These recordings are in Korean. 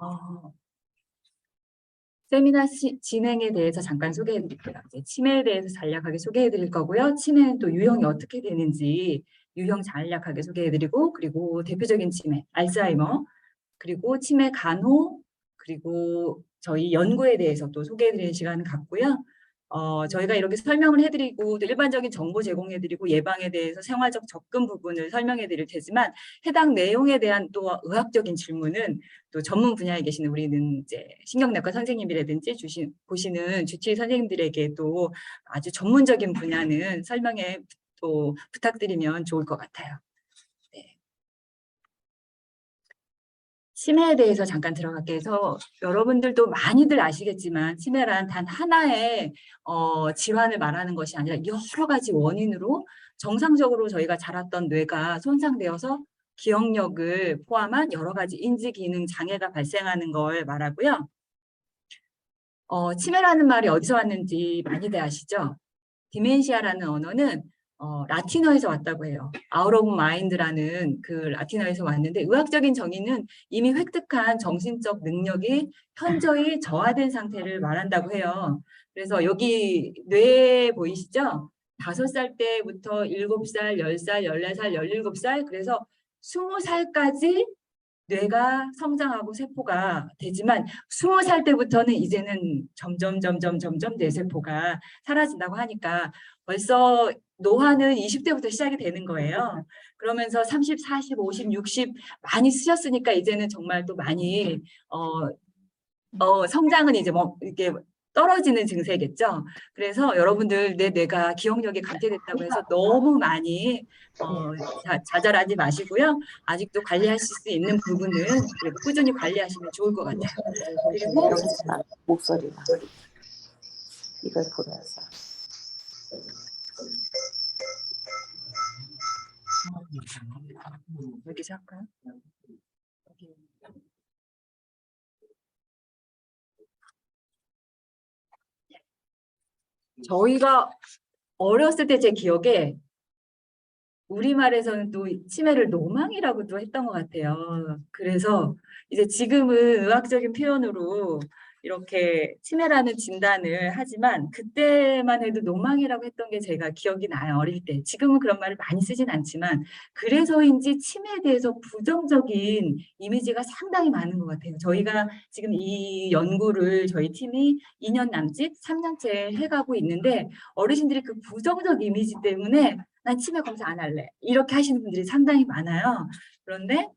어, 세미나 진행에 대해서 잠깐 소개해 드릴게요. 이제 치매에 대해서 간략하게 소개해 드릴 거고요. 치매는 또 유형이 어떻게 되는지 유형 간략하게 소개해 드리고, 그리고 대표적인 치매, 알츠하이머, 그리고 치매 간호, 그리고 저희 연구에 대해서 또 소개해 드리는 시간을 갖고요. 저희가 이렇게 설명을 해드리고 또 일반적인 정보 제공해드리고 예방에 대해서 생활적 접근 부분을 설명해 드릴 테지만, 해당 내용에 대한 또 의학적인 질문은 또 전문 분야에 계시는 우리는 이제 신경내과 선생님이라든지 보시는 주치의 선생님들에게 또 아주 전문적인 분야는 설명에 또 부탁드리면 좋을 것 같아요. 네. 치매에 대해서 잠깐 들어갈게 해서, 여러분들도 많이들 아시겠지만 치매란 단 하나의 질환을 말하는 것이 아니라 여러 가지 원인으로 정상적으로 저희가 자랐던 뇌가 손상되어서 기억력을 포함한 여러 가지 인지 기능 장애가 발생하는 걸 말하고요. 치매라는 말이 어디서 왔는지 많이들 아시죠? 디멘시아라는 언어는 라틴어에서 왔다고 해요. Out of mind라는 그 라틴어에서 왔는데, 의학적인 정의는 이미 획득한 정신적 능력이 현저히 저하된 상태를 말한다고 해요. 그래서 여기 뇌 보이시죠? 5살 때부터 7살, 10살, 14살, 17살, 그래서 20살까지 뇌가 성장하고 세포가 되지만 20살 때부터는 이제는 점점 뇌세포가 사라진다고 하니까 벌써 노화는 20대부터 시작이 되는 거예요. 그러면서 30, 40, 50, 60 많이 쓰셨으니까 이제는 정말 또 많이 성장은 이제 뭐 이렇게 떨어지는 증세겠죠. 그래서 여러분들 내 뇌가 기억력이 감퇴됐다고 해서 너무 많이 좌절하지 마시고요. 아직도 관리하실 수 있는 부분은 그래도 꾸준히 관리하시면 좋을 것 같아요. 그리고 목소리가 이걸 보면서 여기서 할까요? 저희가 어렸을 때 제 기억에 우리말에서는 또 치매를 노망이라고도 했던 것 같아요. 그래서 이제 지금은 의학적인 표현으로 이렇게 치매라는 진단을 하지만, 그때만 해도 노망이라고 했던 게 제가 기억이 나요. 어릴 때. 지금은 그런 말을 많이 쓰진 않지만, 그래서인지 치매에 대해서 부정적인 이미지가 상당히 많은 것 같아요. 저희가 지금 이 연구를 저희 팀이 2년 남짓, 3년째 해가고 있는데, 어르신들이 그 부정적 이미지 때문에 난 치매 검사 안 할래, 이렇게 하시는 분들이 상당히 많아요. 그런데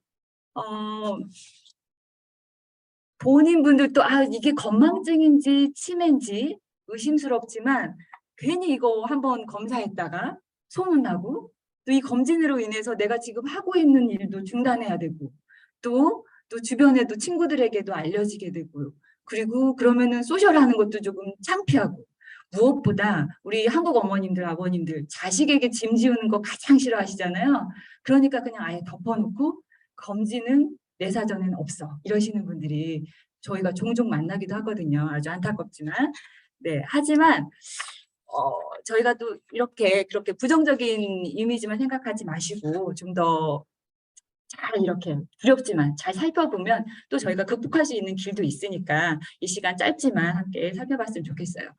본인 분들도 이게 건망증인지 치매인지 의심스럽지만, 괜히 이거 한번 검사했다가 소문나고, 또 이 검진으로 인해서 내가 지금 하고 있는 일도 중단해야 되고, 또 주변에도 친구들에게도 알려지게 되고요. 그리고 그러면은 소셜하는 것도 조금 창피하고, 무엇보다 우리 한국 어머님들, 아버님들 자식에게 짐 지우는 거 가장 싫어하시잖아요. 그러니까 그냥 아예 덮어놓고 검진은 내 사전에는 없어, 이러시는 분들이 저희가 종종 만나기도 하거든요. 아주 안타깝지만. 네, 하지만 저희가 또 이렇게 그렇게 부정적인 이미지만 생각하지 마시고, 좀 더 잘 이렇게 두렵지만 잘 살펴보면 또 저희가 극복할 수 있는 길도 있으니까 이 시간 짧지만 함께 살펴봤으면 좋겠어요.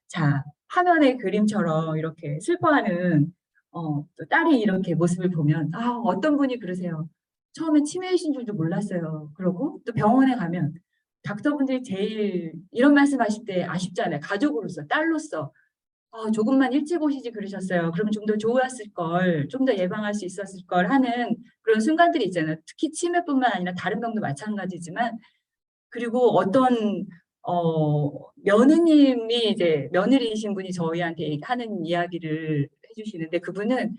자, 화면의 그림처럼 이렇게 슬퍼하는 또 딸이 이렇게 모습을 보면, 어떤 분이 그러세요. 처음에 치매이신 줄도 몰랐어요. 그러고 또 병원에 가면 닥터분들이 제일 이런 말씀하실 때 아쉽잖아요. 가족으로서, 딸로서 조금만 일찍 오시지 그러셨어요. 그러면 좀 더 좋았을 걸, 좀 더 예방할 수 있었을 걸 하는 그런 순간들이 있잖아요. 특히 치매뿐만 아니라 다른 병도 마찬가지지만. 그리고 어떤 며느님이, 이제 며느리이신 분이 저희한테 하는 이야기를 해주시는데, 그분은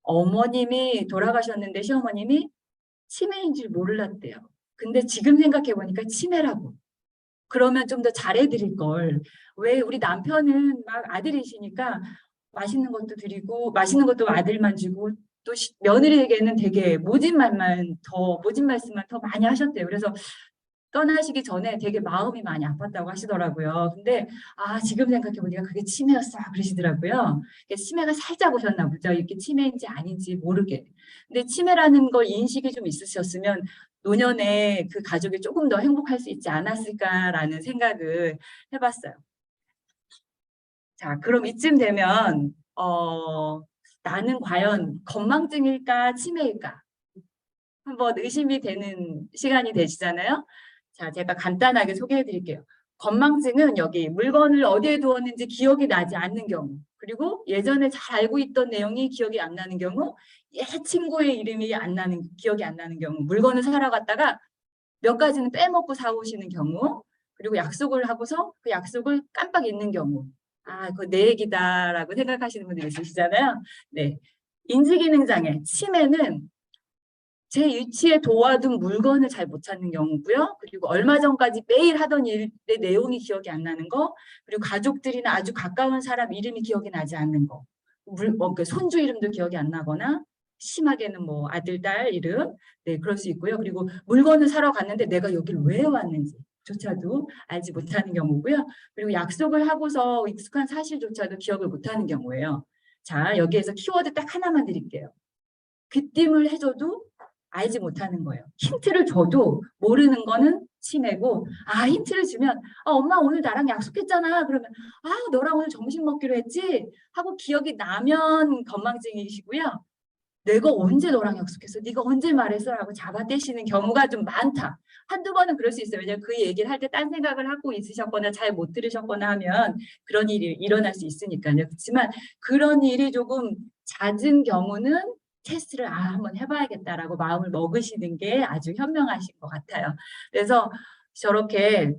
어머님이 돌아가셨는데 시어머님이 치매인 줄 몰랐대요. 근데 지금 생각해 보니까 치매라고. 그러면 좀 더 잘해드릴 걸. 왜 우리 남편은 막 아들이시니까 맛있는 것도 드리고, 맛있는 것도 아들만 주고, 또 며느리에게는 되게 모진 말씀만 더 많이 하셨대요. 그래서 떠나시기 전에 되게 마음이 많이 아팠다고 하시더라고요. 근데 지금 생각해 보니까 그게 치매였어 그러시더라고요. 치매가 살짝 오셨나 보죠. 이게 치매인지 아닌지 모르게. 근데 치매라는 걸 인식이 좀 있으셨으면 노년에 그 가족이 조금 더 행복할 수 있지 않았을까라는 생각을 해봤어요. 자, 그럼 이쯤 되면 나는 과연 건망증일까 치매일까? 한번 의심이 되는 시간이 되시잖아요. 자, 제가 간단하게 소개해 드릴게요. 건망증은 여기 물건을 어디에 두었는지 기억이 나지 않는 경우, 그리고 예전에 잘 알고 있던 내용이 기억이 안 나는 경우, 옛 친구의 이름이 기억이 안 나는 경우, 물건을 사러 갔다가 몇 가지는 빼먹고 사오시는 경우, 그리고 약속을 하고서 그 약속을 깜빡 잊는 경우. 그거 내 얘기다라고 생각하시는 분들이 있으시잖아요. 네. 인지기능장애, 치매는 제 위치에 도와둔 물건을 잘 못 찾는 경우고요. 그리고 얼마 전까지 매일 하던 일의 내용이 기억이 안 나는 거, 그리고 가족들이나 아주 가까운 사람 이름이 기억이 나지 않는 거, 그 손주 이름도 기억이 안 나거나, 심하게는 뭐 아들, 딸 이름, 네, 그럴 수 있고요. 그리고 물건을 사러 갔는데 내가 여기를 왜 왔는지 조차도 알지 못하는 경우고요. 그리고 약속을 하고서 익숙한 사실조차도 기억을 못하는 경우예요. 자, 여기에서 키워드 딱 하나만 드릴게요. 귀띔을 해줘도 알지 못하는 거예요. 힌트를 줘도 모르는 거는 치매고, 힌트를 주면 엄마 오늘 나랑 약속했잖아. 그러면 너랑 오늘 점심 먹기로 했지? 하고 기억이 나면 건망증이시고요. 내가 언제 너랑 약속했어? 네가 언제 말했어? 라고 잡아떼시는 경우가 좀 많다. 한두 번은 그럴 수 있어요. 왜냐하면 그 얘기를 할 때 딴 생각을 하고 있으셨거나 잘 못 들으셨거나 하면 그런 일이 일어날 수 있으니까요. 그렇지만 그런 일이 조금 잦은 경우는 테스트를 한번 해봐야겠다라고 마음을 먹으시는 게 아주 현명하신 것 같아요. 그래서 저렇게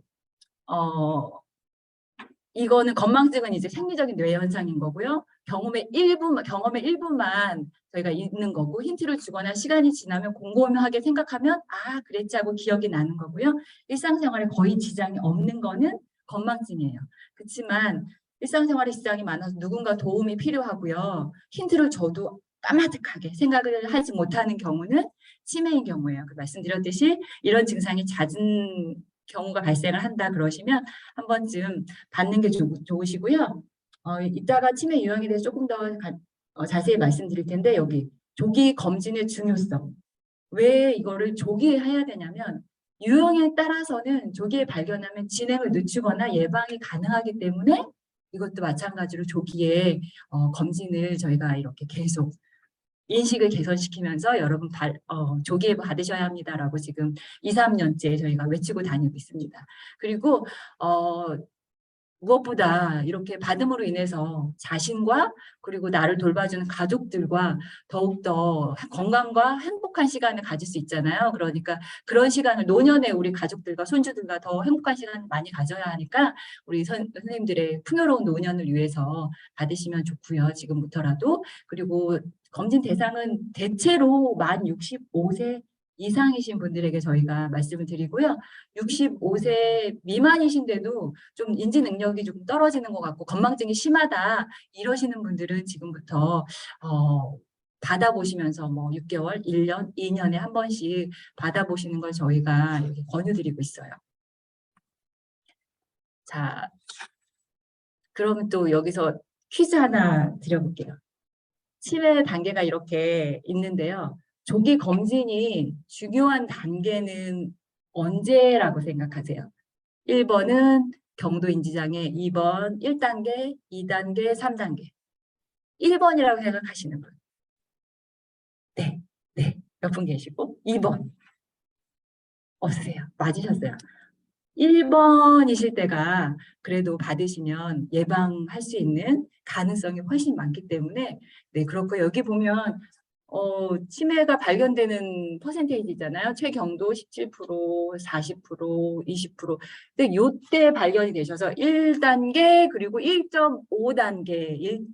이거는 건망증은 이제 생리적인 뇌 현상인 거고요. 경험의 일부만 저희가 있는 거고, 힌트를 주거나 시간이 지나면 곰곰하게 생각하면 그랬지 하고 기억이 나는 거고요. 일상생활에 거의 지장이 없는 거는 건망증이에요. 그렇지만 일상생활에 지장이 많아서 누군가 도움이 필요하고요. 힌트를 줘도 까마득하게 생각을 하지 못하는 경우는 치매인 경우예요. 말씀드렸듯이 이런 증상이 잦은 경우가 발생을 한다 그러시면 한 번쯤 받는 게 좋으시고요. 이따가 치매 유형에 대해서 조금 더 자세히 말씀드릴 텐데, 여기 조기 검진의 중요성. 왜 이거를 조기에 해야 되냐면 유형에 따라서는 조기에 발견하면 진행을 늦추거나 예방이 가능하기 때문에 이것도 마찬가지로 조기에 검진을 저희가 이렇게 계속 인식을 개선시키면서 여러분 조기에 받으셔야 합니다라고 지금 2, 3년째 저희가 외치고 다니고 있습니다. 그리고 무엇보다 이렇게 받음으로 인해서 자신과 그리고 나를 돌봐주는 가족들과 더욱더 건강과 행복한 시간을 가질 수 있잖아요. 그러니까 그런 시간을 노년에 우리 가족들과 손주들과 더 행복한 시간을 많이 가져야 하니까 우리 선생님들의 풍요로운 노년을 위해서 받으시면 좋고요. 지금부터라도. 그리고 검진 대상은 대체로 만 65세 이상이신 분들에게 저희가 말씀을 드리고요. 65세 미만이신데도 좀 인지 능력이 좀 떨어지는 것 같고 건망증이 심하다 이러시는 분들은 지금부터 받아보시면서 뭐 6개월, 1년, 2년에 한 번씩 받아보시는 걸 저희가 이렇게 권유드리고 있어요. 자, 그러면 또 여기서 퀴즈 하나 드려볼게요. 치매 단계가 이렇게 있는데요. 조기 검진이 중요한 단계는 언제라고 생각하세요? 1번은 경도인지장애, 2번 1단계, 2단계, 3단계. 1번이라고 생각하시는 분. 네, 네. 몇 분 계시고 2번. 없으세요. 맞으셨어요. 1번이실 때가 그래도 받으시면 예방할 수 있는 가능성이 훨씬 많기 때문에 네, 그렇고 여기 보면 치매가 발견되는 퍼센테이지잖아요. 최경도 17%, 40%, 20%. 근데 요때 발견이 되셔서 1단계 그리고 1.5단계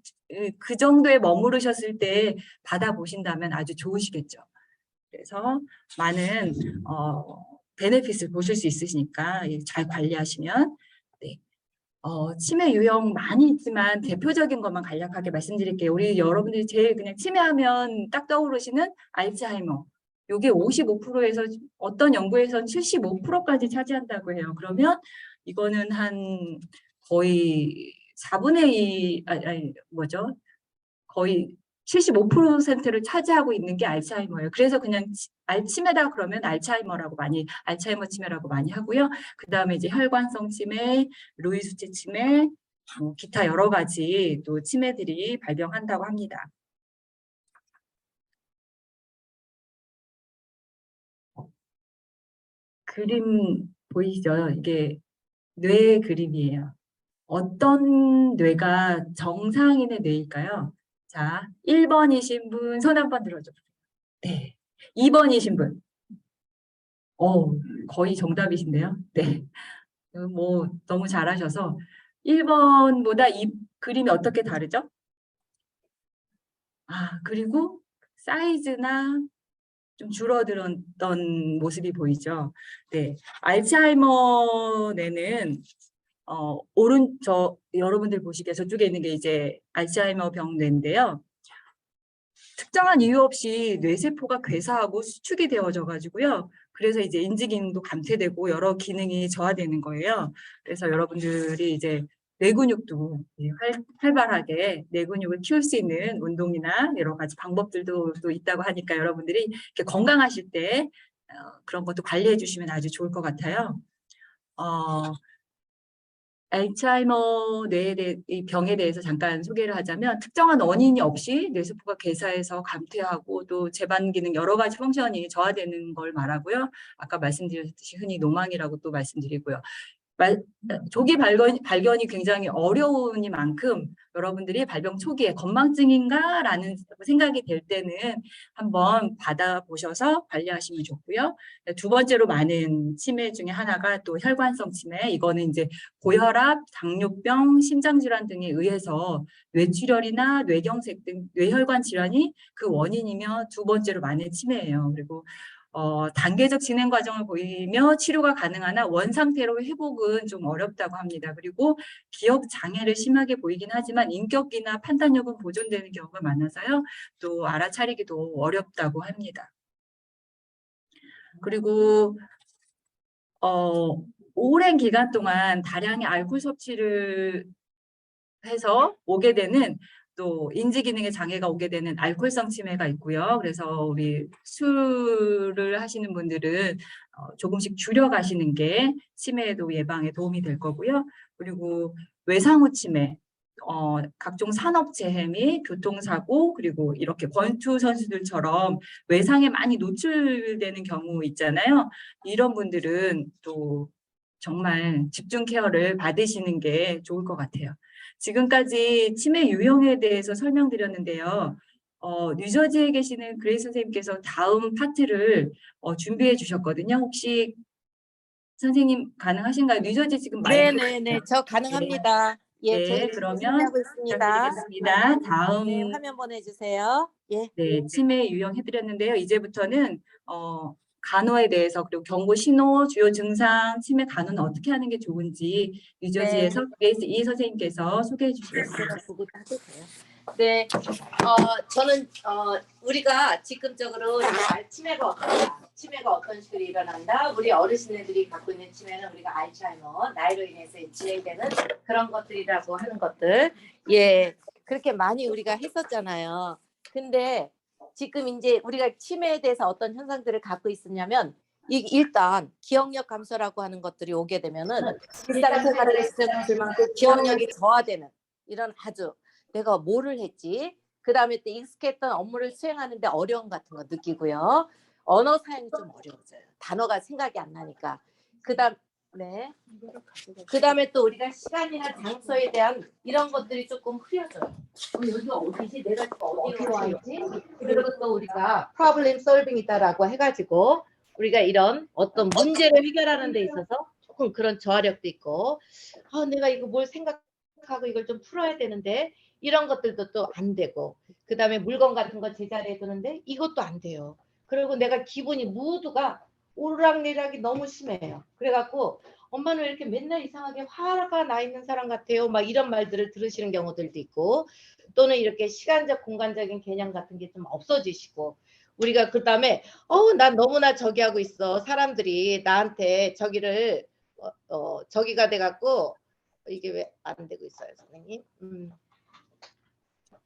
그 정도에 머무르셨을 때 받아보신다면 아주 좋으시겠죠. 그래서 많은 베네핏을 보실 수 있으시니까 잘 관리하시면 네. 치매 유형 많이 있지만 대표적인 것만 간략하게 말씀드릴게요. 우리 여러분들이 제일 그냥 치매하면 딱 떠오르시는 알츠하이머. 요게 55%에서 어떤 연구에서는 75%까지 차지한다고 해요. 그러면 이거는 한 거의 4분의 2, 뭐죠? 거의 75%를 차지하고 있는 게 알츠하이머예요. 그래서 그냥 알치메다 그러면 알츠하이머 치매라고 많이 하고요. 그다음에 이제 혈관성 치매, 루이 수치 치매, 기타 여러 가지 또 치매들이 발병한다고 합니다. 그림 보이시죠? 이게 뇌 그림이에요. 어떤 뇌가 정상인의 뇌일까요? 자, 1번이신 분 손 한번 들어줘. 네. 2번이신 분. 거의 정답이신데요. 네. 뭐 너무 잘하셔서 1번보다 이 그림이 어떻게 다르죠? 그리고 사이즈나 좀 줄어들었던 모습이 보이죠. 네. 알츠하이머 뇌는 여러분들 보시기에 저쪽에 있는 게 이제 알츠하이머 병 뇌인데요. 특정한 이유 없이 뇌세포가 괴사하고 수축이 되어져 가지고요. 그래서 이제 인지 기능도 감퇴되고 여러 기능이 저하되는 거예요. 그래서 여러분들이 이제 뇌 근육도 활발하게 뇌 근육을 키울 수 있는 운동이나 여러 가지 방법들도 또 있다고 하니까 여러분들이 이렇게 건강하실 때 그런 것도 관리해 주시면 아주 좋을 것 같아요. 알츠하이머 이 병에 대해서 잠깐 소개를 하자면 특정한 원인이 없이 뇌세포가 괴사해서 감퇴하고 또 재반 기능 여러 가지 펑션이 저하되는 걸 말하고요. 아까 말씀드렸듯이 흔히 노망이라고 또 말씀드리고요. 조기 발견이 굉장히 어려우니만큼 여러분들이 발병 초기에 건망증인가라는 생각이 될 때는 한번 받아보셔서 관리하시면 좋고요. 두 번째로 많은 치매 중에 하나가 또 혈관성 치매. 이거는 이제 고혈압, 당뇨병, 심장질환 등에 의해서 뇌출혈이나 뇌경색 등 뇌혈관 질환이 그 원인이며 두 번째로 많은 치매예요. 그리고 단계적 진행 과정을 보이며 치료가 가능하나 원상태로 회복은 좀 어렵다고 합니다. 그리고 기억 장애를 심하게 보이긴 하지만 인격이나 판단력은 보존되는 경우가 많아서요. 또 알아차리기도 어렵다고 합니다. 그리고 오랜 기간 동안 다량의 알코올 섭취를 해서 오게 되는 또 인지 기능의 장애가 오게 되는 알코올성 치매가 있고요. 그래서 우리 술을 하시는 분들은 조금씩 줄여 가시는 게 치매에도 예방에 도움이 될 거고요. 그리고 외상후 치매, 각종 산업재해 및 교통사고 그리고 이렇게 권투 선수들처럼 외상에 많이 노출되는 경우 있잖아요. 이런 분들은 또 정말 집중 케어를 받으시는 게 좋을 것 같아요. 지금까지 치매 유형에 대해서 설명드렸는데요. 뉴저지에 계시는 그레이스 선생님께서 다음 파트를 준비해 주셨거든요. 혹시 선생님 가능하신가요? 뉴저지 지금 마이크. 네네네, 저 가능합니다. 예, 네, 저희 그러면 준비하고 있습니다. 부탁드리겠습니다. 다음 네, 화면 보내주세요. 예. 네, 치매 유형 해드렸는데요. 이제부터는 간호에 대해서 그리고 경고 신호, 주요 증상, 치매 간호는 어떻게 하는 게 좋은지 뉴저지에서 그레이스 이 선생님께서 소개해 주시겠습니다. 제가 보고 따도 돼요. 네, 저는 우리가 직접적으로 치매가 어떤 식으로 일어난다. 우리 어르신들이 갖고 있는 치매는 우리가 알츠하이머, 나이로 인해서 진행되는 그런 것들이라고 하는 것들. 예, 그렇게 많이 우리가 했었잖아요. 근데 지금 이제 우리가 치매에 대해서 어떤 현상들을 갖고 있었냐면 일단 기억력 감소라고 하는 것들이 오게 되면은 일상생활을 했을 만큼 기억력이 저하되는 이런 아주 내가 뭐를 했지? 그 다음에 또 익숙했던 업무를 수행하는데 어려움 같은 거 느끼고요. 언어 사용이 좀 어려워져요. 단어가 생각이 안 나니까. 네. 그다음에 또 우리가 시간이나 장소에 대한 이런 것들이 조금 흐려져요. 여기가 어디지? 내가 지금 어디로 와 있지? 그리고 또 우리가 프로블렘 솔빙이다라고 해가지고 우리가 이런 어떤 문제를 해결하는 데 있어서 조금 그런 저하력도 있고, 내가 이거 뭘 생각하고 이걸 좀 풀어야 되는데 이런 것들도 또 안 되고, 그 다음에 물건 같은 거 제자리에 두는데 이것도 안 돼요. 그리고 내가 기분이 무드가 오르락내락이 너무 심해요. 그래갖고 엄마는 왜 이렇게 맨날 이상하게 화가 나 있는 사람 같아요. 막 이런 말들을 들으시는 경우들도 있고, 또는 이렇게 시간적 공간적인 개념 같은 게 좀 없어지시고, 우리가 그다음에 난 너무나 저기 하고 있어. 사람들이 나한테 저기를 저기가 돼 갖고 이게 왜 안 되고 있어요, 선생님?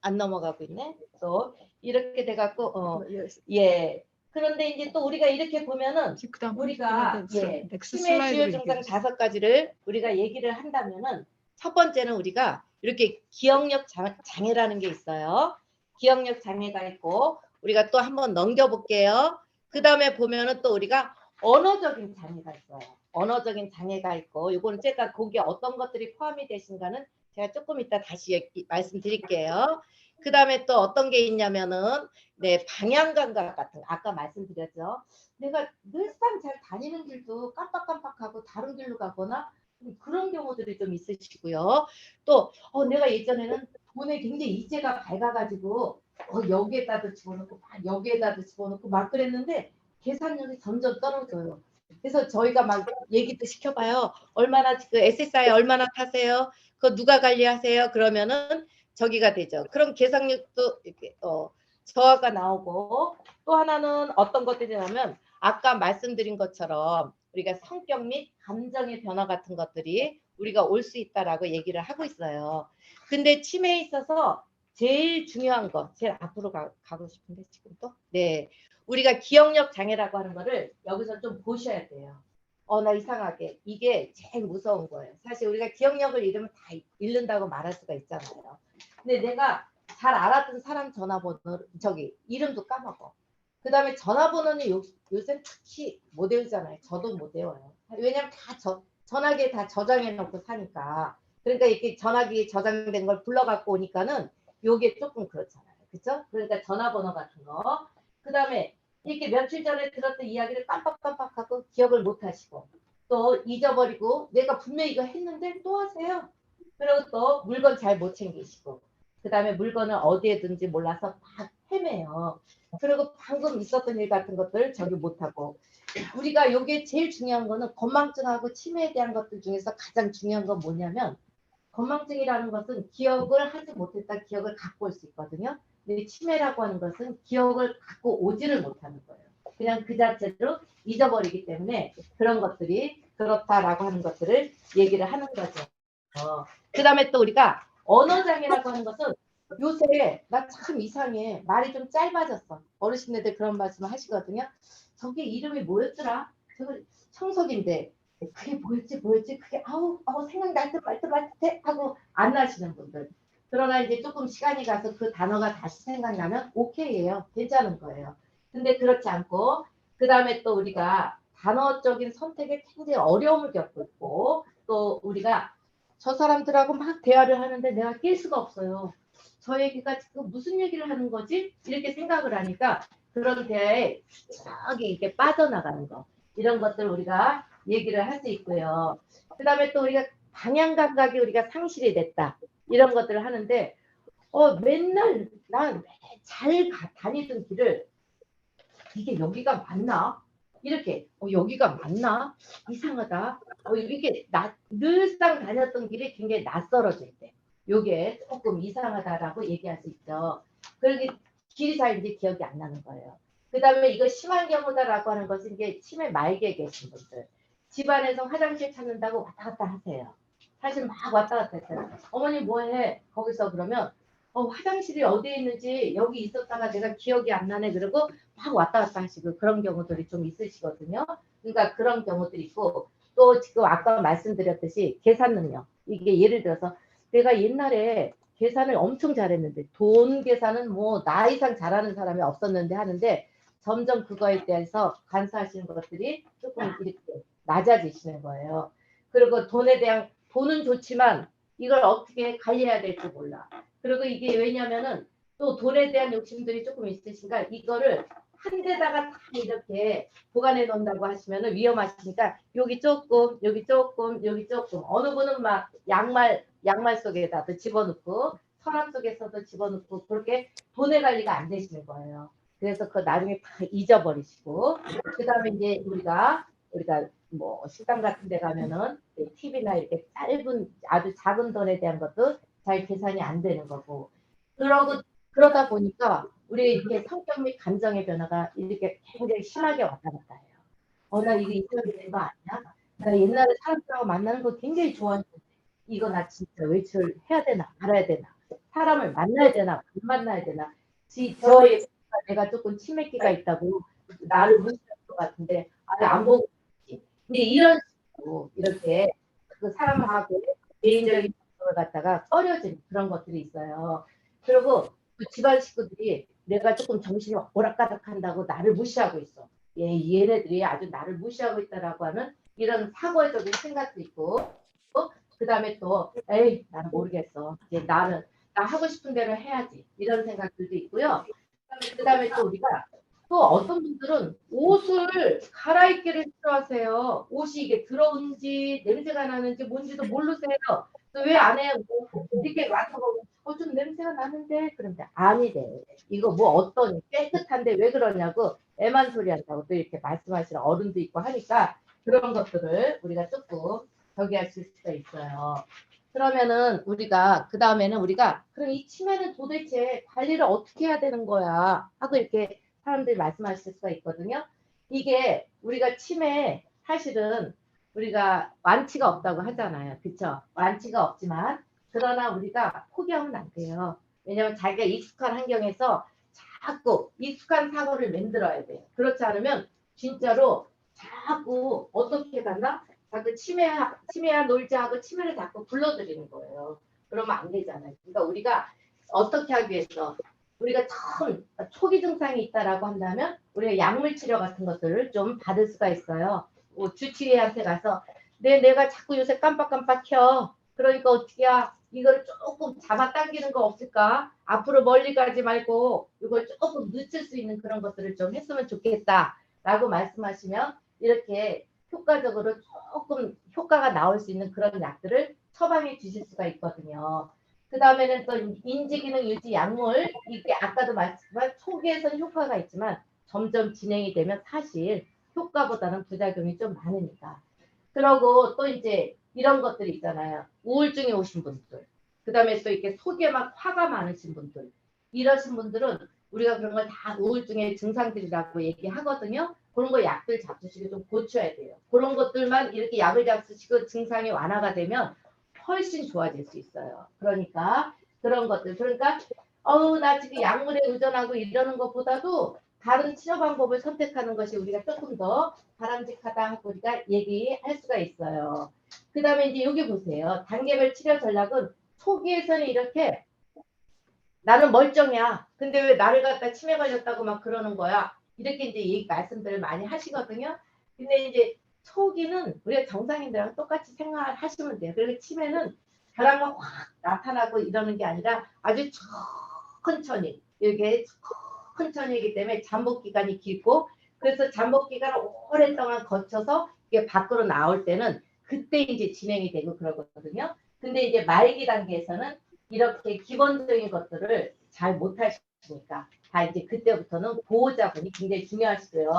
안 넘어가고 있네. 또 이렇게 돼 갖고 예. 그런데 이제 또 우리가 이렇게 보면은 우리가 넥스 치매 주요 슬라이드로 증상 얘기해주세요. 5가지를 우리가 얘기를 한다면은 첫 번째는 우리가 이렇게 기억력 장애라는 게 있어요. 기억력 장애가 있고 우리가 또 한번 넘겨볼게요. 그 다음에 보면은 또 우리가 언어적인 장애가 있어요. 언어적인 장애가 있고 이거는 제가 거기에 어떤 것들이 포함이 되신가는 제가 조금 이따 다시 말씀드릴게요. 그 다음에 또 어떤 게 있냐면은 방향 감각 같은 거 아까 말씀드렸죠. 내가 늘상 잘 다니는 길도 깜빡깜빡하고 다른 길로 가거나 그런 경우들이 좀 있으시고요. 또 내가 예전에는 돈에 굉장히 이제가 밝아가지고 여기에다도 집어넣고 여기에다도 집어넣고 막 그랬는데 계산력이 점점 떨어져요. 그래서 저희가 막 얘기도 시켜봐요. 얼마나 그 SSI 얼마나 타세요? 그거 누가 관리하세요? 그러면은 저기가 되죠. 그럼 계산력도 이렇게 저하가 나오고 또 하나는 어떤 것들이냐면 아까 말씀드린 것처럼 우리가 성격 및 감정의 변화 같은 것들이 우리가 올 수 있다라고 얘기를 하고 있어요. 근데 치매에 있어서 제일 중요한 거, 제일 앞으로 가고 싶은데 지금 또 우리가 기억력 장애라고 하는 거를 여기서 좀 보셔야 돼요. 나 이상하게 이게 제일 무서운 거예요. 사실 우리가 기억력을 잃으면 다 잃는다고 말할 수가 있잖아요. 근데 내가 잘 알았던 사람 전화번호 이름도 까먹어. 그 다음에 전화번호는 요새 특히 못 외우잖아요. 저도 못 외워요. 왜냐면 다 전화기에 다 저장해 놓고 사니까. 그러니까 이렇게 전화기에 저장된 걸 불러갖고 오니까는 요게 조금 그렇잖아요. 그렇죠? 그러니까 전화번호 같은 거. 그 다음에 이렇게 며칠 전에 들었던 이야기를 깜빡깜빡하고 기억을 못 하시고 또 잊어버리고 내가 분명히 이거 했는데 또 하세요. 그리고 또 물건 잘 못 챙기시고 그 다음에 물건을 어디에 둔지 몰라서 막 헤매요. 그리고 방금 있었던 일 같은 것들 저기 못하고 우리가 요게 제일 중요한 거는 건망증하고 치매에 대한 것들 중에서 가장 중요한 건 뭐냐면 건망증이라는 것은 기억을 하지 못했다 기억을 갖고 올 수 있거든요. 근데 치매라고 하는 것은 기억을 갖고 오지를 못하는 거예요. 그냥 그 자체로 잊어버리기 때문에 그런 것들이 그렇다라고 하는 것들을 얘기를 하는 거죠. 그 다음에 또 우리가 언어장애라고 하는 것은 요새 나 참 이상해. 말이 좀 짧아졌어. 어르신들 그런 말씀을 하시거든요. 저게 이름이 뭐였더라? 저거 청석인데 그게 뭐였지 그게 아우 생각날 듯 말 듯 해 하고 안 나시는 분들. 그러나 이제 조금 시간이 가서 그 단어가 다시 생각나면 오케이예요. 괜찮은 거예요. 근데 그렇지 않고 그 다음에 또 우리가 단어적인 선택에 굉장히 어려움을 겪고 있고 또 우리가 저 사람들하고 막 대화를 하는데 내가 낄 수가 없어요. 저 얘기가 지금 무슨 얘기를 하는 거지? 이렇게 생각을 하니까 그런 대화에 저기 이렇게 빠져나가는 거 이런 것들 우리가 얘기를 할 수 있고요. 그 다음에 또 우리가 방향 감각이 우리가 상실이 됐다 이런 것들을 하는데 맨날 난 잘 다니던 길을 이게 여기가 맞나? 이렇게 여기가 맞나? 이상하다. 이게 늘상 다녔던 길이 굉장히 낯설어질 때 요게 조금 이상하다라고 얘기할 수 있죠. 그러기 길이 잘 이제 기억이 안 나는 거예요. 그 다음에 이거 심한 경우다라고 하는 것은 이게 치매 말기에 계신 분들 집안에서 화장실 찾는다고 왔다 갔다 하세요. 사실 막 왔다 갔다 했어요. 어머니 뭐해? 거기서 그러면 화장실이 어디에 있는지 여기 있었다가 내가 기억이 안 나네 그러고 막 왔다 갔다 하시고 그런 경우들이 좀 있으시거든요. 그러니까 그런 경우들이 있고 또 지금 아까 말씀드렸듯이 계산 능력 이게 예를 들어서 내가 옛날에 계산을 엄청 잘했는데 돈 계산은 뭐 나 이상 잘하는 사람이 없었는데 하는데 점점 그거에 대해서 간사하시는 것들이 조금 이렇게 낮아지시는 거예요. 그리고 돈은 좋지만 이걸 어떻게 관리해야 될지 몰라. 그리고 이게 왜냐면은 또 돈에 대한 욕심들이 조금 있으신가 이거를 한 데다가 다 이렇게 보관해 놓는다고 하시면은 위험하시니까 여기 조금 어느 분은 막 양말 속에다도 집어넣고 서랍 속에서도 집어넣고 그렇게 돈의 관리가 안 되시는 거예요. 그래서 그 나중에 다 잊어버리시고 그다음에 이제 우리가 뭐 식당 같은 데 가면은 팁이나 이렇게 짧은 아주 작은 돈에 대한 것도 잘 계산이 안 되는 거고 그러고 그러다 보니까 우리 이렇게 성격 및 감정의 변화가 이렇게 굉장히 심하게 왔다 갔다 해요. 나 이거 이상하게 된 거 아니야? 나 옛날에 사람들하고 만나는 거 굉장히 좋아했는데 이거 나 진짜 외출해야 되나 말아야 되나 사람을 만나야 되나 안 만나야 되나 저의 내가 조금 치매기가 있다고 나를 무시할 것 같은데 아예 안 보고 있지. 근데 이런 식으로 이렇게 그 사람하고 개인적인 걸 갖다가 꺼려지는 그런 것들이 있어요. 그리고 그 집안 식구들이 내가 조금 정신이 오락가락한다고 나를 무시하고 있어. 얘네들이 아주 나를 무시하고 있다라고 하는 이런 사고적인 생각도 있고, 그 다음에 또, 에이, 나는 모르겠어. 이제 나 하고 싶은 대로 해야지. 이런 생각들도 있고요. 그 다음에 또 우리가 또 어떤 분들은 옷을 갈아입기를 싫어하세요. 옷이 이게 더러운지 냄새가 나는지 뭔지도 모르세요. 왜 안 해요? 이렇게 와서 좀 냄새가 나는데 그런데 아니래. 이거 뭐 어떤 깨끗한데 왜 그러냐고 애만 소리 한다고 또 이렇게 말씀하시는 어른도 있고 하니까 그런 것들을 우리가 조금 저기 하실 수가 있어요. 그러면은 우리가 그 다음에는 우리가 그럼 이 치매는 도대체 관리를 어떻게 해야 되는 거야 하고 이렇게 사람들이 말씀하실 수가 있거든요. 이게 우리가 치매 사실은 우리가 완치가 없다고 하잖아요. 그렇죠? 완치가 없지만 그러나 우리가 포기하면 안 돼요. 왜냐하면 자기가 익숙한 환경에서 자꾸 익숙한 사고를 만들어야 돼요. 그렇지 않으면 진짜로 자꾸 어떻게 간다? 자꾸 치매야 놀자 하고 치매를 자꾸 불러들이는 거예요. 그러면 안 되잖아요. 그러니까 우리가 어떻게 하기 위해서 우리가 처음 초기 증상이 있다라고 한다면 우리가 약물 치료 같은 것들을 좀 받을 수가 있어요. 주치의한테 가서 내가 자꾸 요새 깜빡깜빡 켜. 그러니까 어떻게야? 이걸 조금 잡아당기는 거 없을까? 앞으로 멀리 가지 말고 이걸 조금 늦출 수 있는 그런 것들을 좀 했으면 좋겠다라고 말씀하시면 이렇게 효과적으로 조금 효과가 나올 수 있는 그런 약들을 처방해 주실 수가 있거든요. 그 다음에는 또 인지기능 유지 약물 이게 아까도 말씀한 초기에서는 효과가 있지만 점점 진행이 되면 사실 효과보다는 부작용이 좀 많으니까. 그러고 또 이제 이런 것들이 있잖아요. 우울증이 오신 분들, 그 다음에 또 이렇게 속에 막 화가 많으신 분들, 이러신 분들은 우리가 그런 걸 다 우울증의 증상들이라고 얘기하거든요. 그런 거 약들 잡수시고 좀 고쳐야 돼요. 그런 것들만 이렇게 약을 잡수시고 증상이 완화가 되면 훨씬 좋아질 수 있어요. 그러니까 그런 것들, 그러니까 나 지금 약물에 의존하고 이러는 것보다도 다른 치료 방법을 선택하는 것이 우리가 조금 더 바람직하다 하고 우리가 얘기할 수가 있어요. 그 다음에 이제 여기 보세요. 단계별 치료 전략은 초기에서는 이렇게 나는 멀쩡이야. 근데 왜 나를 갖다 치매 걸렸다고 막 그러는 거야. 이렇게 이제 말씀들을 많이 하시거든요. 근데 이제 초기는 우리가 정상인들랑 똑같이 생활하시면 돼요. 그리고 치매는 결함이 확 나타나고 이러는 게 아니라 아주 천천히 이게 천천히이기 때문에 잠복 기간이 길고 그래서 잠복 기간을 오랫동안 거쳐서 이게 밖으로 나올 때는 그때 이제 진행이 되고 그러거든요. 근데 이제 말기 단계에서는 이렇게 기본적인 것들을 잘 못하시니까 다 이제 그때부터는 보호자분이 굉장히 중요하시고요.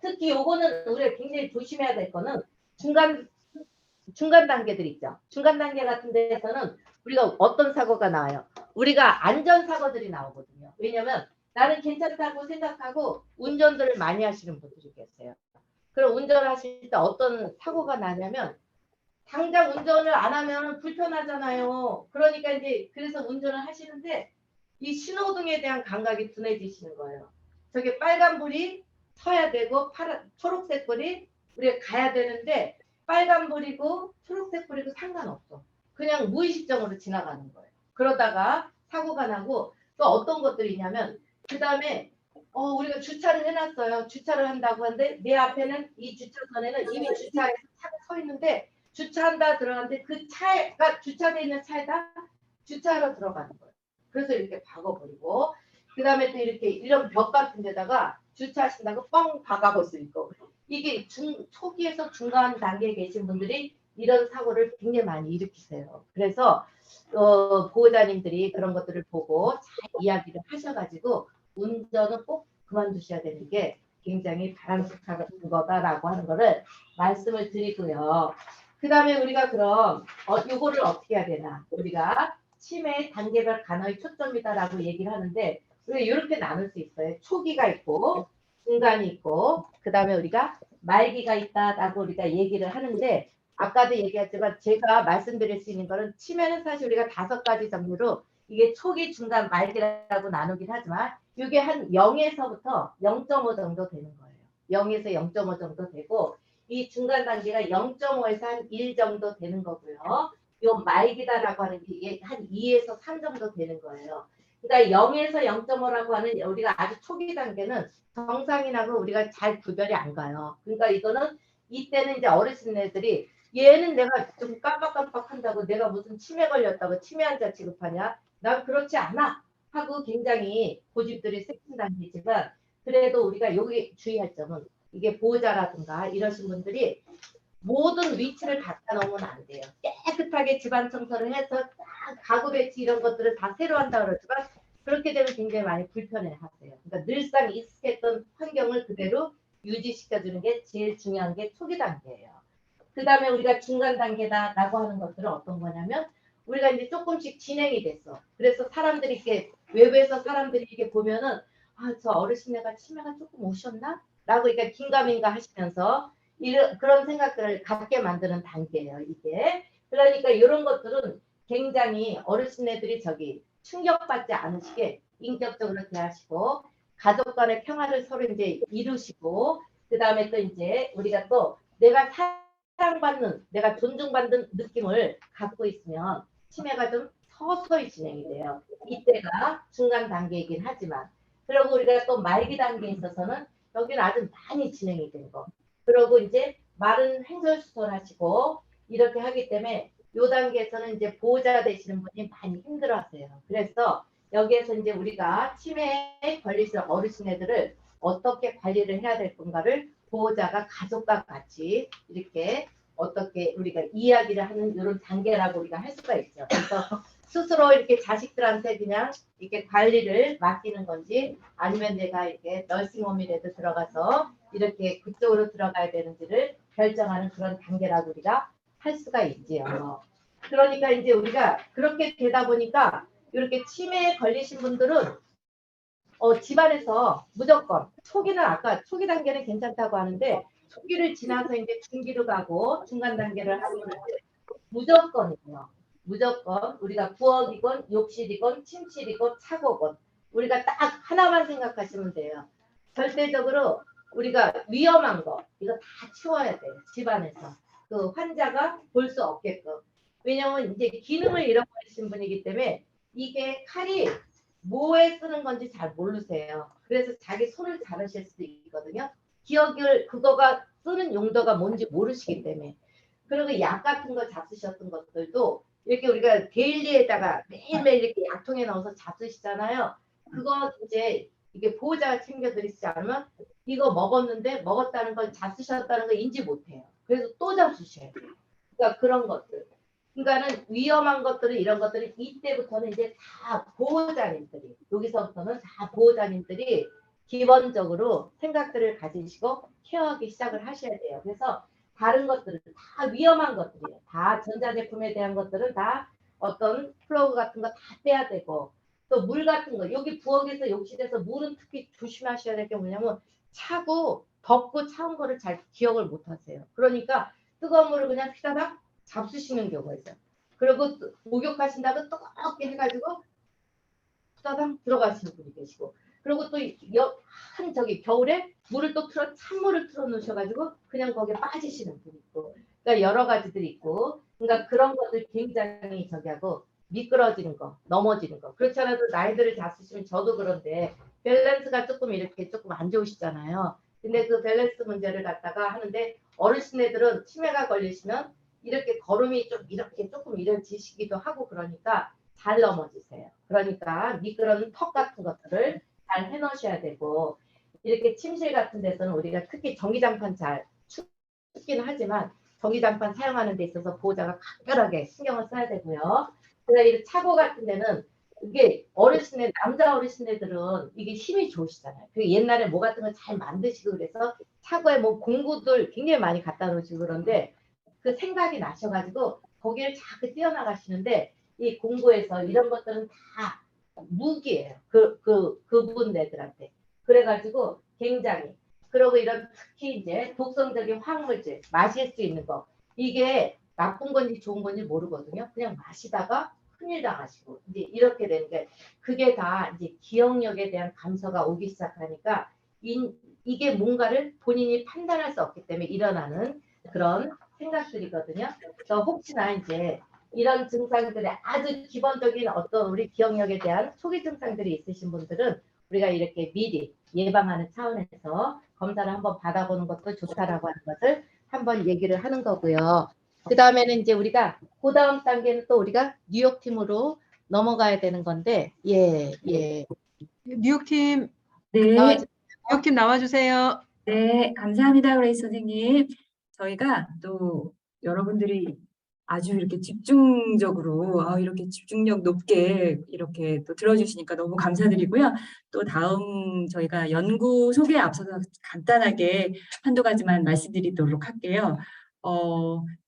특히 요거는 우리가 굉장히 조심해야 될 거는 중간 단계들 있죠. 중간 단계 같은 데에서는 우리가 어떤 사고가 나와요? 우리가 안전 사고들이 나오거든요. 왜냐면 나는 괜찮다고 생각하고 운전들을 많이 하시는 분들이 계세요. 그럼 운전을 하실 때 어떤 사고가 나냐면 당장 운전을 안 하면 불편하잖아요. 그러니까 이제 그래서 운전을 하시는데 이 신호등에 대한 감각이 둔해지시는 거예요. 저게 빨간불이 서야 되고 초록색 불이 우리가 가야 되는데 빨간불이고 초록색 불이고 상관없어. 그냥 무의식적으로 지나가는 거예요. 그러다가 사고가 나고 또 어떤 것들이 있냐면 그 다음에 우리가 주차를 해놨어요. 주차를 한다고 하는데 내 앞에는 이 주차선에는 이미 주차해서 차가 서 있는데 주차한다 들어가는데 그 차가 주차되어 있는 차에다 주차하러 들어가는 거예요. 그래서 이렇게 박아버리고 그 다음에 또 이렇게 이런 벽 같은 데다가 주차하신다고 뻥 박아볼 수 있고 이게 초기에서 중간 단계에 계신 분들이 이런 사고를 굉장히 많이 일으키세요. 그래서 보호자님들이 그런 것들을 보고 잘 이야기를 하셔가지고 운전은 꼭 그만두셔야 되는 게 굉장히 바람직한 거다라고 하는 거를 말씀을 드리고요. 그 다음에 우리가 그럼 요거를 어떻게 해야 되나 우리가 치매 단계별 간호의 초점이다라고 얘기를 하는데 우리가 이렇게 나눌 수 있어요. 초기가 있고 중간이 있고 그 다음에 우리가 말기가 있다라고 우리가 얘기를 하는데 아까도 얘기했지만 제가 말씀드릴 수 있는 거는 치매는 사실 우리가 5가지 종류로 이게 초기, 중간, 말기라고 나누긴 하지만 이게 한 0에서부터 0.5 정도 되는 거예요. 0에서 0.5 정도 되고 이 중간 단계가 0.5에서 한 1 정도 되는 거고요. 요 말기다라고 하는 게 이게 한 2에서 3 정도 되는 거예요. 그러니까 0에서 0.5라고 하는 우리가 아주 초기 단계는 정상인하고 우리가 잘 구별이 안 가요. 그러니까 이거는 이때는 이제 어르신네들이 얘는 내가 좀 깜빡깜빡한다고 내가 무슨 치매 걸렸다고 치매 환자 취급하냐? 난 그렇지 않아 하고 굉장히 고집들이 세진 단계지만 그래도 우리가 여기 주의할 점은 이게 보호자라든가 이러신 분들이 모든 위치를 갖다 놓으면 안 돼요. 깨끗하게 집안 청소를 해서 딱 가구 배치 이런 것들을 다 새로 한다 그러지만 그렇게 되면 굉장히 많이 불편해 하세요. 그러니까 늘상 익숙했던 환경을 그대로 유지시켜주는 게 제일 중요한 게 초기 단계예요. 그 다음에 우리가 중간 단계다라고 하는 것들은 어떤 거냐면 우리가 이제 조금씩 진행이 됐어. 그래서 사람들이 이렇게 외부에서 사람들이 이렇게 보면은 아, 저 어르신네가 치매가 조금 오셨나? 라고 그러니까 긴가민가 하시면서 그런 생각들을 갖게 만드는 단계예요, 이게. 그러니까 이런 것들은 굉장히 어르신네들이 충격받지 않으시게 인격적으로 대하시고 가족 간의 평화를 서로 이제 이루시고 그 다음에 또 이제 우리가 또 내가 사랑받는 내가 존중받는 느낌을 갖고 있으면 치매가 좀 서서히 진행이 돼요. 이때가 중간 단계이긴 하지만 그리고 우리가 또 말기 단계에 있어서는 여기는 아주 많이 진행이 된 거. 그리고 이제 말은 횡설수설하시고 이렇게 하기 때문에 이 단계에서는 이제 보호자 되시는 분이 많이 힘들어하세요. 그래서 여기에서 이제 우리가 치매에 걸리신 어르신애들을 어떻게 관리를 해야 될 건가를 보호자가 가족과 같이 이렇게 어떻게 우리가 이야기를 하는 이런 단계라고 우리가 할 수가 있죠. 그래서 스스로 이렇게 자식들한테 그냥 이렇게 관리를 맡기는 건지 아니면 내가 이렇게 널싱홈이라도 들어가서 이렇게 그쪽으로 들어가야 되는지를 결정하는 그런 단계라고 우리가 할 수가 있지요. 그러니까 이제 우리가 그렇게 되다 보니까 이렇게 치매에 걸리신 분들은 집안에서 무조건 초기는 아까 초기 단계는 괜찮다고 하는데 초기를 지나서 이제 중기로 가고 중간 단계를 하고 무조건이에요. 무조건 우리가 부엌이건 욕실이건 침실이건 차고건 우리가 딱 하나만 생각하시면 돼요. 절대적으로 우리가 위험한 거 이거 다 치워야 돼요. 집안에서 그 환자가 볼 수 없게끔. 왜냐하면 이제 기능을 잃어버리신 분이기 때문에 이게 칼이 뭐에 쓰는 건지 잘 모르세요. 그래서 자기 손을 자르실 수도 있거든요. 기억을 그거가 쓰는 용도가 뭔지 모르시기 때문에. 그리고 약 같은 거 잡수셨던 것들도 이렇게 우리가 데일리에다가 매일매일 이렇게 약통에 넣어서 잡수시잖아요. 그거 이제 이게 보호자가 챙겨드리지 않으면 이거 먹었는데 먹었다는 걸 잡수셨다는 걸 인지 못해요. 그래서 또 잡수셔야 돼요. 그러니까 그런 것들. 그러니까는 위험한 것들은 이런 것들은 이때부터는 이제 다 보호자님들이 여기서부터는 다 보호자님들이 기본적으로 생각들을 가지시고 케어하기 시작을 하셔야 돼요. 그래서 다른 것들은 다 위험한 것들이에요. 다 전자제품에 대한 것들은 다 어떤 플러그 같은 거 다 빼야 되고 또 물 같은 거 여기 부엌에서 욕실에서 물은 특히 조심하셔야 될 게 뭐냐면 차고 덥고 차운 거를 잘 기억을 못 하세요. 그러니까 뜨거운 물을 그냥 휘다닥 잡수시는 경우가 있어요. 그리고 목욕하신다고 뜨겁게 해가지고 후다닥 들어가시는 분이 계시고 그리고 또 겨울에 물을 또 찬물을 틀어 놓으셔가지고 그냥 거기에 빠지시는 분이 있고 그러니까 여러 가지들이 있고 그러니까 그런 것들 굉장히 하고 미끄러지는 거 넘어지는 거 그렇지 않아도 나이들을 잡수시면 저도 그런데 밸런스가 조금 이렇게 조금 안 좋으시잖아요. 근데 그 밸런스 문제를 갖다가 하는데 어르신애들은 치매가 걸리시면 이렇게 걸음이 좀 이렇게 조금 이런지시기도 하고 그러니까 잘 넘어지세요. 그러니까 미끄러운 턱 같은 것들을 잘 해놓으셔야 되고 이렇게 침실 같은 데서는 우리가 특히 전기장판 잘 춥기는 하지만 전기장판 사용하는 데 있어서 보호자가 각별하게 신경을 써야 되고요. 그다음에 이 차고 같은 데는 이게 남자 어르신들은 이게 힘이 좋으시잖아요. 그 옛날에 뭐 같은 걸 잘 만드시고 그래서 차고에 뭐 공구들 굉장히 많이 갖다 놓으시고 그런데 그 생각이 나셔가지고 거기를 자꾸 뛰어나가시는데 이 공부에서 이런 것들은 다 무기예요. 그분들한테. 그래가지고 굉장히 그리고 이런 특히 이제 독성적인 화학물질 마실 수 있는 거 이게 나쁜 건지 좋은 건지 모르거든요. 그냥 마시다가 큰일 당하시고 이제 이렇게 되는 게 그게 다 이제 기억력에 대한 감소가 오기 시작하니까 이게 뭔가를 본인이 판단할 수 없기 때문에 일어나는 그런 생각들이거든요. 그래서 혹시나 이제 이런 증상들의 아주 기본적인 어떤 우리 기억력에 대한 초기 증상들이 있으신 분들은 우리가 이렇게 미리 예방하는 차원에서 검사를 한번 받아보는 것도 좋다라고 하는 것을 한번 얘기를 하는 거고요. 그 다음에는 이제 우리가 그 다음 단계는 또 우리가 뉴욕 팀으로 넘어가야 되는 건데 예. 뉴욕팀 네, 뉴욕팀 나와주세요. 네, 감사합니다, 그레이스 선생님. 저희가 또 여러분들이 아주 이렇게 집중적으로 이렇게 집중력 높게 이렇게 또 들어주시니까 너무 감사드리고요. 또 다음 저희가 연구 소개에 앞서서 간단하게 한두 가지만 말씀드리도록 할게요.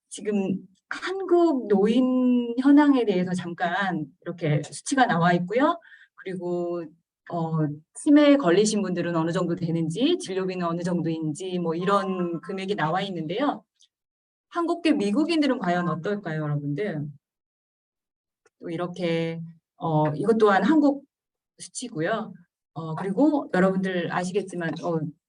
지금 한국 노인 현황에 대해서 잠깐 이렇게 수치가 나와 있고요. 그리고 치매에 걸리신 분들은 어느 정도 되는지, 진료비는 어느 정도인지 뭐 이런 금액이 나와 있는데요. 한국계 미국인들은 과연 어떨까요, 여러분들? 또 이렇게 이것 또한 한국 수치고요. 그리고 여러분들 아시겠지만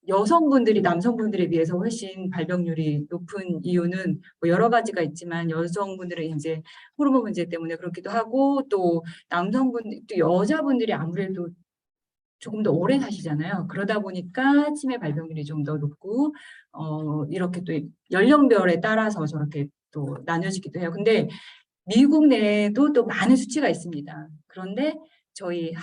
여성분들이 남성분들에 비해서 훨씬 발병률이 높은 이유는 뭐 여러 가지가 있지만 여성분들은 이제 호르몬 문제 때문에 그렇기도 하고 또 또 여자분들이 아무래도 조금 더 오래 사시잖아요. 그러다 보니까 치매 발병률이 좀 더 높고 이렇게 또 연령별에 따라서 저렇게 또 나눠지기도 해요. 근데 미국 내에도 또 많은 수치가 있습니다. 그런데 저희